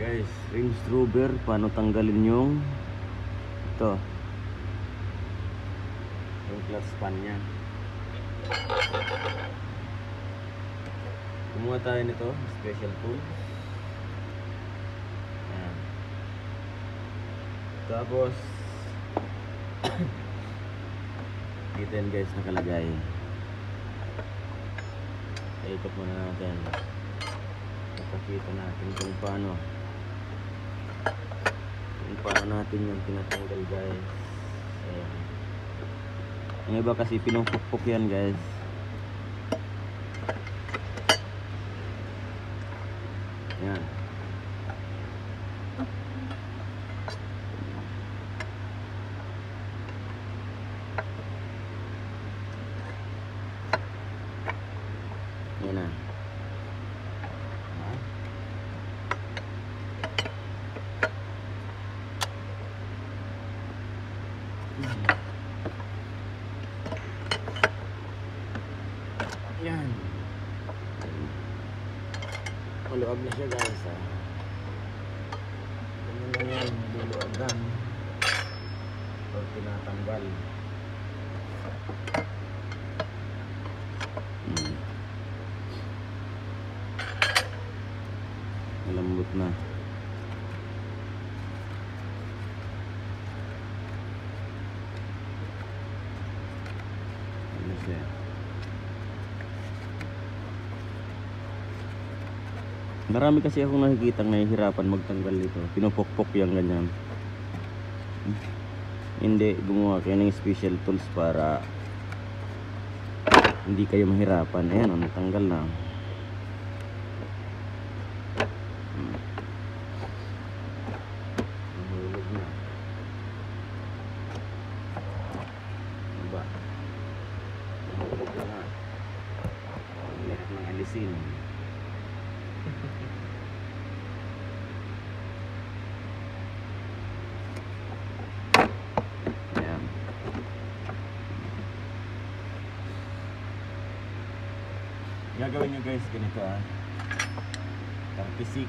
Guys, Range Rover, paano tanggalin yung ito, yung clutch span nya. Kumuha tayo nito, special tool. Ayan. Tapos dito yan guys nakalagay. Ikot muna natin, napakita natin kung paano natin yung tinatanggal guys. Ayan. Yung iba kasi pinupukpok yan guys. Ayan. Ayan na. Yan. Maluwag na siya guys ha. Ganyan lang yan, maluluwagan pag tinatanggal. Malambot na. Ano siya? Marami kasi akong nakikitang nahihirapan magtanggal dito. Pinupokpok yung ganyan. Hindi, gumawa kayo ng special tools para hindi kayo mahirapan. Ayan, natanggal na. Nahulog na. Ano ba? Nahulog na. Lahat ng alisin. Ayan. Gagawin nyo guys ganito 36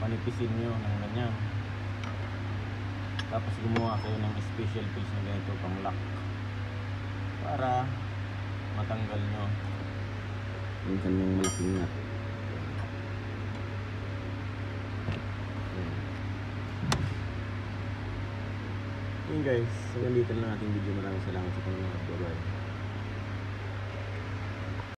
panipisin nyo ng ganyan, tapos gumawa kayo ng special piece na ganito pang lock para matanggal nyo minsan yung malaking nut. Yun guys, so nandito na natin video. Maraming salamat sa panonood. Bye bye.